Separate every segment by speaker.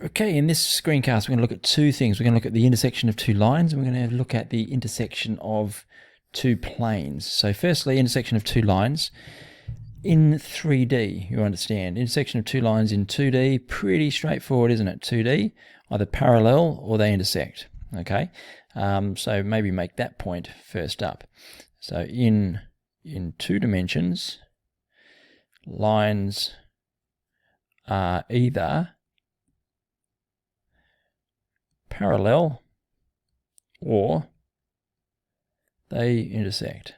Speaker 1: Okay, in this screencast, we're going to look at two things. We're going to look at the intersection of two lines, and we're going to look at the intersection of two planes. So firstly, intersection of two lines. In 3D, you understand, intersection of two lines in 2D, pretty straightforward, isn't it? 2D, either parallel or they intersect, okay? So maybe make that point first up. So in 2 dimensions, lines are either parallel or they intersect.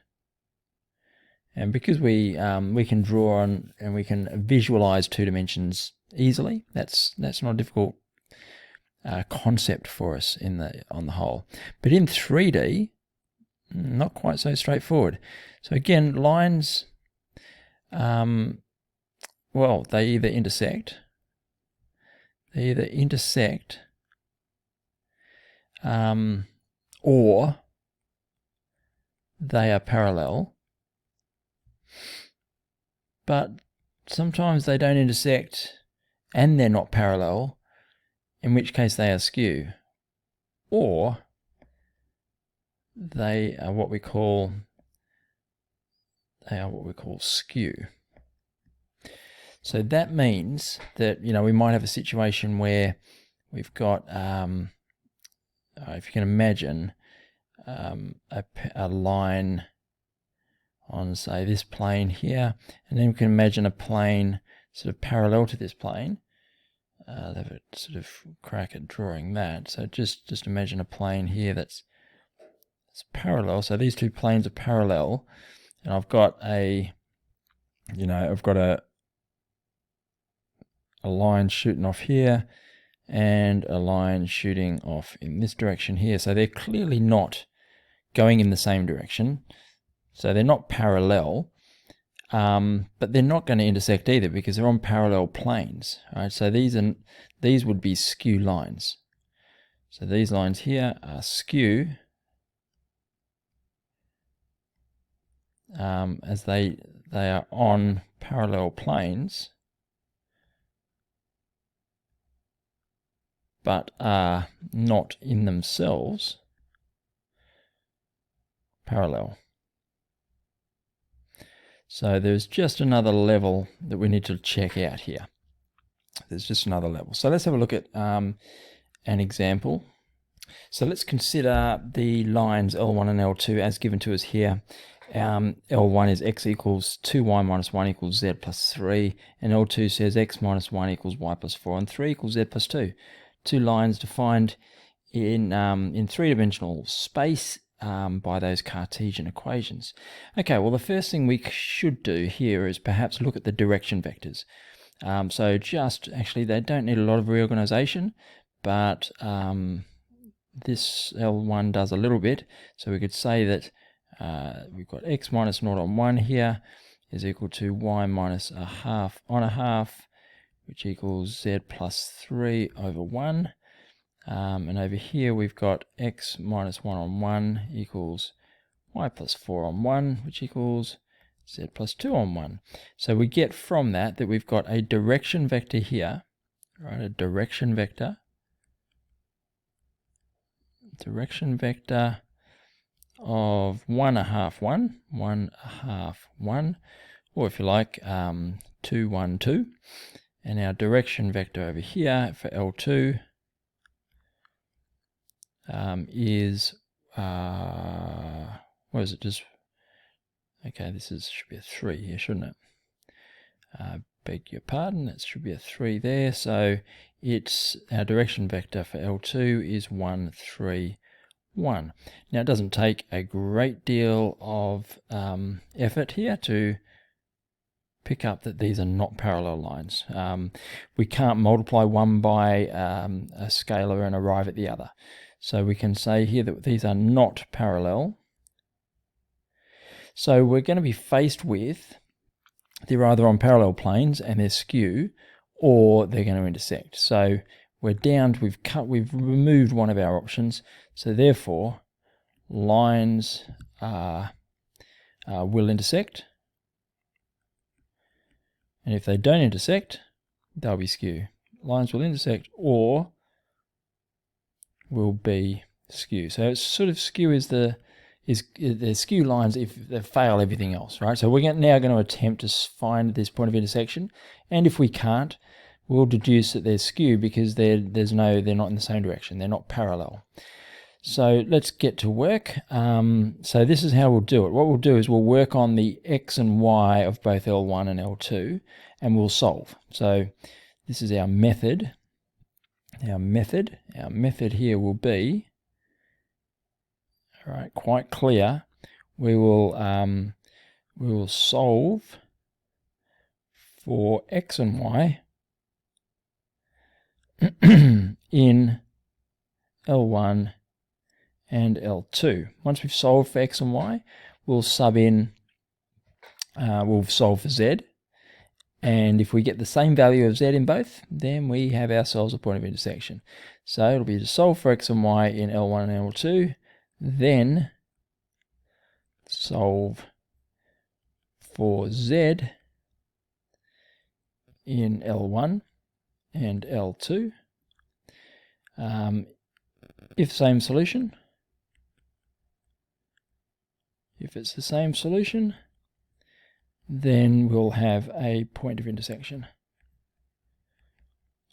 Speaker 1: And because we can draw on and we can visualize 2 dimensions easily, that's not a difficult concept for us on the whole. But in 3D, not quite so straightforward. So again, lines, well, they either intersect, or they are parallel, but sometimes they don't intersect and they're not parallel, in which case they are skew, or they are what we call skew. So that means that, you know, we might have a situation where we've got, if you can imagine, a line on, say, this plane here, and then we can imagine a plane sort of parallel to this plane. Have a sort of crack at drawing that. So just imagine a plane here that's parallel. So these two planes are parallel, and I've got a line shooting off here and a line shooting off in this direction here. So they're clearly not going in the same direction. So they're not parallel, but they're not going to intersect either because they're on parallel planes. Right? So these would be skew lines. So these lines here are skew, as they are on parallel planes, but are not in themselves parallel. So there's just another level that we need to check out here. There's just another level. So let's have a look at an example. So let's consider the lines L1 and L2 as given to us here. L1 is x equals 2y minus 1 equals z plus 3, and L2 says x minus 1 equals y plus 4, and 3 equals z plus 2. Two lines defined in three-dimensional space by those Cartesian equations. Okay, well, the first thing we should do here is perhaps look at the direction vectors. So actually, they don't need a lot of reorganization, but this L1 does a little bit. So we could say that we've got x minus 0 on 1 here is equal to y minus a half on a half, which equals z plus 3 over 1. And over here we've got x minus 1 on 1 equals y plus 4 on 1, which equals z plus 2 on 1. So we get from that we've got a direction vector here, right? A direction vector of 1, a half, 1, 1, a half, 1, or if you like, 2, 1, 2. And our direction vector over here for L2 is, what is it, just, okay, should be a 3 here, shouldn't it? Beg your pardon, that should be a 3 there. So our direction vector for L2 is 1, 3, 1. Now it doesn't take a great deal of effort here to pick up that these are not parallel lines. We can't multiply one by a scalar and arrive at the other. So we can say here that these are not parallel. So we're going to be faced with, they're either on parallel planes and they're skew, or they're going to intersect. So we're down, we've removed one of our options. So therefore, lines will intersect. And if they don't intersect, they'll be skew. lines will intersect or will be skew. So it's sort of skew is the skew lines if they fail everything else, right? So we're now going to attempt to find this point of intersection, and if we can't, we'll deduce that they're skew because they're not in the same direction. They're not parallel. So let's get to work. So this is how we'll do it. What we'll do is we'll work on the x and y of both L1 and L2, and we'll solve. So this is our method. Our method here will be, all right, quite clear. We will solve for x and y in L1 and L2. Once we've solved for x and y, we'll sub in, we'll solve for z, and if we get the same value of z in both, then we have ourselves a point of intersection. So it'll be to solve for x and y in L1 and L2, then solve for z in L1 and L2. If same solution, if it's the same solution, then we'll have a point of intersection.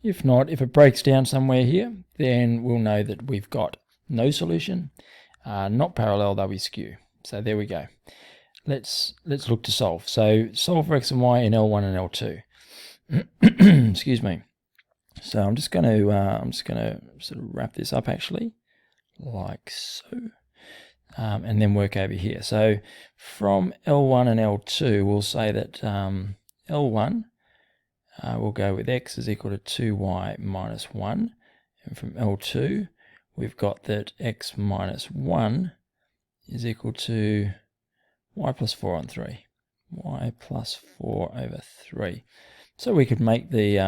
Speaker 1: If not, if it breaks down somewhere here, then we'll know that we've got no solution, not parallel, they'll be skew. So there we go. Let's look to solve. So solve for x and y in L1 and L2. Excuse me. So I'm just going to sort of wrap this up actually, like so, and then work over here. So from L1 and L2, we'll say that L1 we'll go with x is equal to 2y minus 1, and from L2 we've got that x minus 1 is equal to y plus 4 on 3, y plus 4 over 3. So we could make the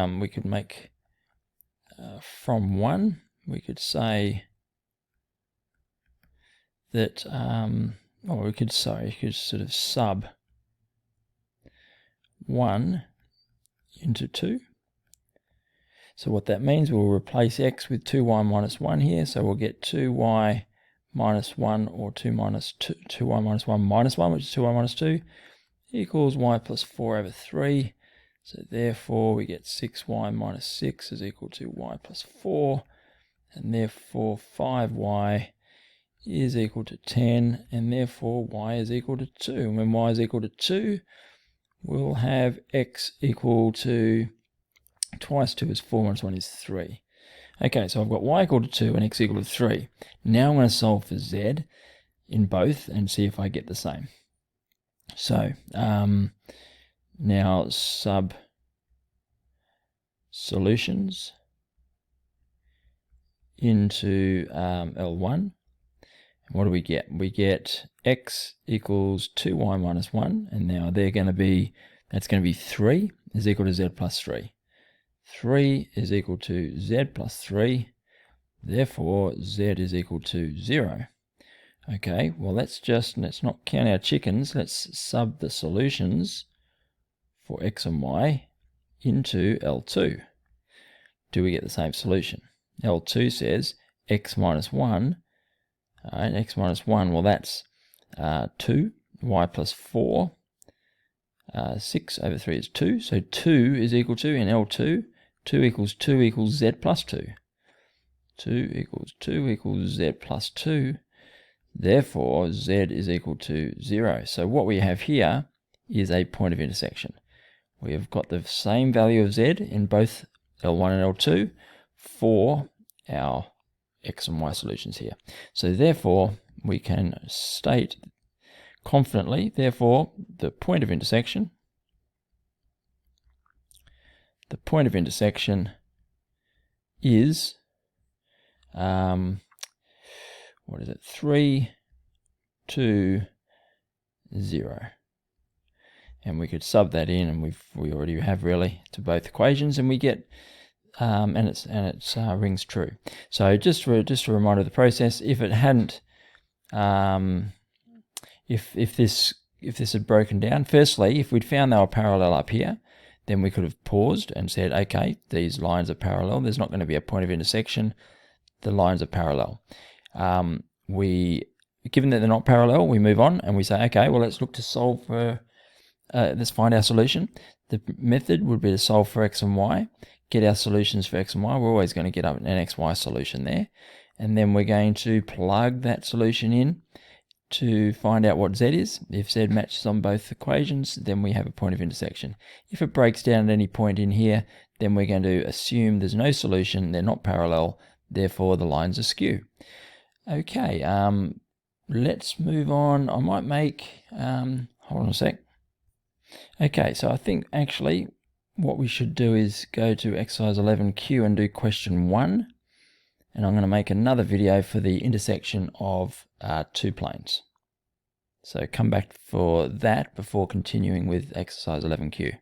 Speaker 1: from 1, we could say that, or you could sort of sub 1 into 2. So what that means, we'll replace x with 2y minus 1 here, so we'll get 2y minus 1, or 2y minus 1 minus 1, which is 2y minus 2, equals y plus 4 over 3. So therefore we get 6y minus 6 is equal to y plus 4, and therefore 5y is equal to 10, and therefore y is equal to 2. And when y is equal to 2, we'll have x equal to, twice 2 is 4, minus 1 is 3. Okay, so I've got y equal to 2 and x equal to 3. Now I'm going to solve for z in both and see if I get the same. So now sub solutions into L1. What do we get? We get x equals 2y minus 1, and now that's going to be 3 is equal to z plus 3. 3 is equal to z plus 3, therefore z is equal to 0. Okay, well let's not count our chickens, let's sub the solutions for x and y into L2. Do we get the same solution? L2 says x minus 1, x minus 1, well that's 2, y plus 4, 6 over 3 is 2, so 2 is equal to, in L2, 2 equals z plus 2. 2 equals z plus 2, therefore z is equal to 0. So what we have here is a point of intersection. We have got the same value of z in both L1 and L2 for our x and y solutions here. So therefore we can state confidently, therefore the point of intersection is 3, 2, 0. And we could sub that in, and we already have really to both equations, and we get and it rings true. So just a reminder of the process. If it hadn't, if this had broken down, firstly, if we'd found they were parallel up here, then we could have paused and said, okay, these lines are parallel. There's not going to be a point of intersection. The lines are parallel. Given that they're not parallel, we move on and we say, okay, well, let's look to solve for, let's find our solution. The method would be to solve for x and y, get our solutions for x and y. We're always going to get up an xy solution there. And then we're going to plug that solution in to find out what z is. If z matches on both equations, then we have a point of intersection. If it breaks down at any point in here, then we're going to assume there's no solution, they're not parallel, therefore the lines are skew. Okay, let's move on. I might make, hold on a sec. Okay, so I think actually what we should do is go to exercise 11Q and do question 1. And I'm going to make another video for the intersection of two planes. So come back for that before continuing with exercise 11Q.